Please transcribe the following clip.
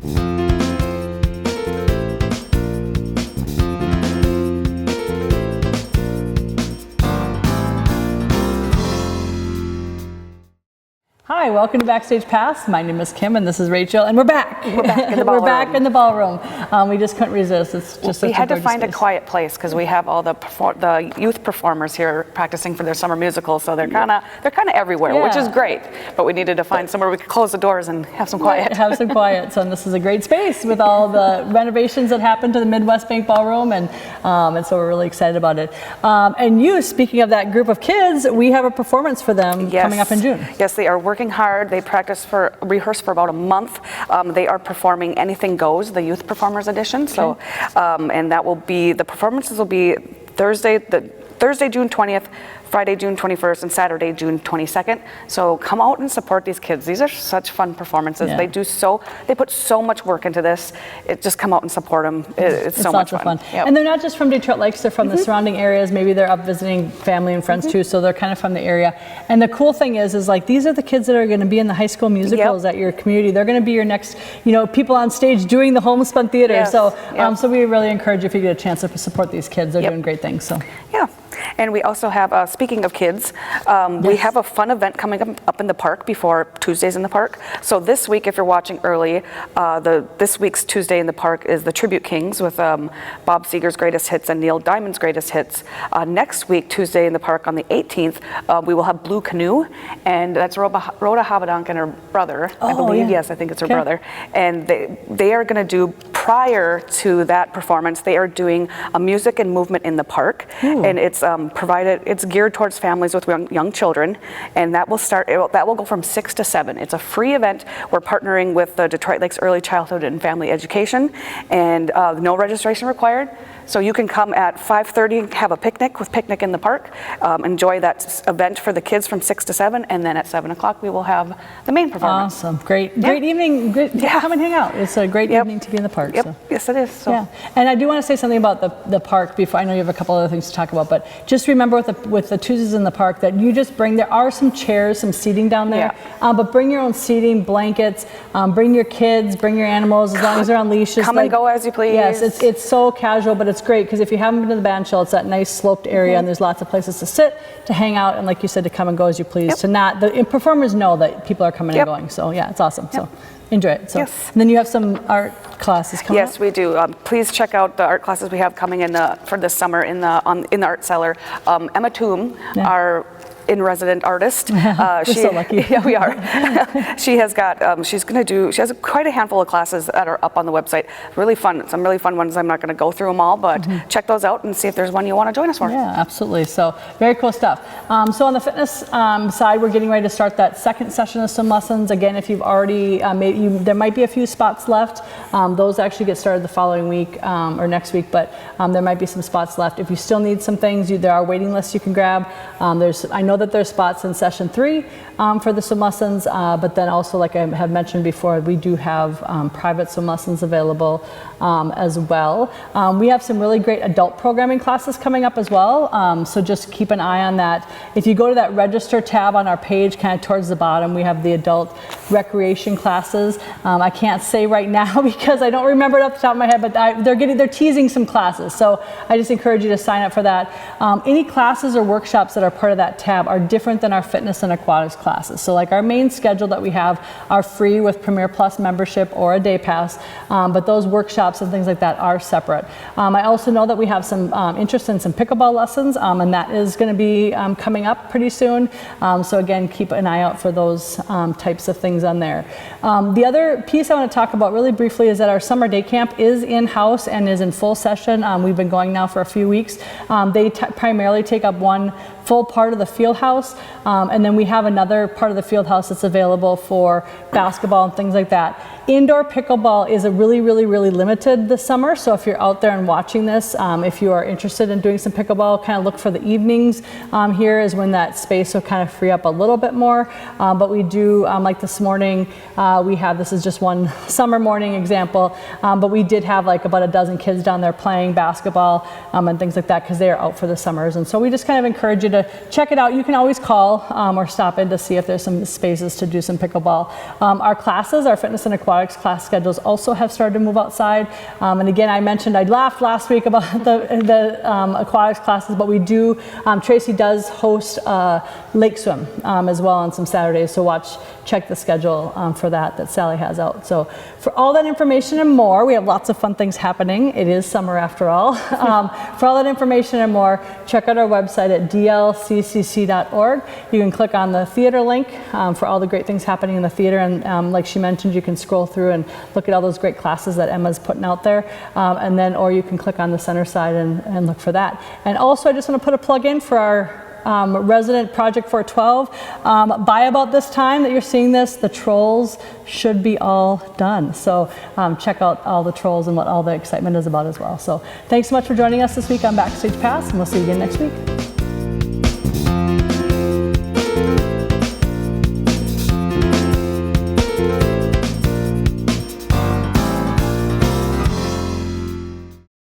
Hi, welcome to Backstage Pass. My name is Kim and this is Rachel, and we're back. We're back in the ballroom. We're back in the ballroom. We just couldn't resist. It's just we had to find space. A quiet place because we have all the youth performers here practicing for their summer musical, so they're kind of everywhere, which is great. But we needed to find somewhere we could close the doors and have some quiet. Have some quiet. So this is a great space with all the renovations that happened to the Midwest Bank Ballroom, and so we're really excited about it. And you, speaking of that group of kids, we have a performance for them coming up in June. Yes, they are working hard. They rehearse for about a month. They are performing Anything Goes, the Youth Performers Edition. So, and that will be, the performances will be Thursday, June 20th, Friday, June 21st, and Saturday, June 22nd. So come out and support these kids. These are such fun performances. Yeah. They put so much work into this. Just come out and support them. It's so much fun. Yep. And they're not just from Detroit Lakes, they're from the surrounding areas. Maybe they're up visiting family and friends too, so they're kind of from the area. And the cool thing is like, these are the kids that are going to be in the high school musicals at your community. They're going to be your next, people on stage doing the Homespun Theater. Yes. So, so we really encourage you, if you get a chance, to support these kids. They're doing great things. So. Yeah. And we also have, speaking of kids, we have a fun event coming up in the park before Tuesdays in the Park. So this week, if you're watching early, this week's Tuesday in the Park is the Tribute Kings with Bob Seger's Greatest Hits and Neil Diamond's Greatest Hits. Next week, Tuesday in the Park on the 18th, we will have Blue Canoe, and that's Rhoda Habedank and her brother, I believe. Yes, I think it's her brother. And they are going to do, prior to that performance, they are doing a music and movement in the park. And it's it's geared towards families with young children, and that will go from 6 to 7. It's a free event. We're partnering with the Detroit Lakes Early Childhood and Family Education, and no registration required. So you can come at 5:30, have a picnic in the park, enjoy that event for the kids from 6 to 7, and then at 7 o'clock we will have the main performance. Awesome, great evening. Come and hang out. It's a great evening to be in the park. So. Yes, it is. So. Yeah, and I do want to say something about the park before. I know you have a couple other things to talk about, but just remember with the Tuesdays in the Park that you just bring. There are some chairs, some seating down there, but bring your own seating, blankets. Bring your kids, bring your animals, as long as they're on leashes. Come and go as you please. Yes, it's so casual, but it's great because if you haven't been to the band shell, it's that nice sloped area, and there's lots of places to sit, to hang out, and like you said, to come and go as you please. To not the performers know that people are coming and going. So yeah, it's awesome. So enjoy it. So and then you have some art classes coming up. Yes, we do. Please check out the art classes we have coming in for this summer in the art cellar. Emma Toom, our in-resident artist. We're so lucky. Yeah, we are. She has quite a handful of classes that are up on the website. Really fun, some really fun ones. I'm not going to go through them all, but check those out and see if there's one you want to join us for. Yeah, absolutely. So very cool stuff. So on the fitness side, we're getting ready to start that second session of swim lessons. Again, if you've already there might be a few spots left. Those actually get started the following week or next week, but there might be some spots left. If you still need some things, there are waiting lists you can grab. I know that there's spots in session 3 for the swim lessons, but then also, like I have mentioned before, we do have private swim lessons available as well. We have some really great adult programming classes coming up as well, so just keep an eye on that. If you go to that register tab on our page, kind of towards the bottom, we have the adult recreation classes. I can't say right now because I don't remember it off the top of my head, but they're teasing some classes, so I just encourage you to sign up for that. Any classes or workshops that are part of that tab are different than our fitness and aquatics classes. So like our main schedule that we have are free with Premier Plus membership or a day pass, but those workshops and things like that are separate. I also know that we have some interest in some pickleball lessons, and that is going to be coming up pretty soon. So again, keep an eye out for those types of things on there. The other piece I want to talk about really briefly is that our summer day camp is in-house and is in full session. We've been going now for a few weeks. They primarily take up one full part of the field house, and then we have another part of the field house that's available for basketball and things like that. Indoor pickleball is a really limited this summer, so if you're out there and watching this, if you are interested in doing some pickleball, kind of look for the evenings. Here is when that space will kind of free up a little bit more, but we do, like this morning, this is just one summer morning example, but we did have like about a dozen kids down there playing basketball and things like that because they are out for the summers, and so we just kind of encourage you to check it out. you can always call or stop in to see if there's some spaces to do some pickleball. Our classes, our fitness and aquatics class schedules also have started to move outside. And again, I mentioned, I laughed last week about the aquatics classes, but we do, Tracy does host lake swim as well on some Saturdays, so check the schedule for that Sally has out. So for all that information and more, we have lots of fun things happening. It is summer after all. For all that information and more, check out our website at dlccc.org. You can click on the theater link for all the great things happening in the theater, and like she mentioned, you can scroll through and look at all those great classes that Emma's putting out there, and then, or you can click on the center side and look for that. And also, I just want to put a plug in for our resident Project 412. By about this time that you're seeing this, the trolls should be all done. So check out all the trolls and what all the excitement is about as well. So thanks so much for joining us this week on Backstage Pass, and we'll see you again next week.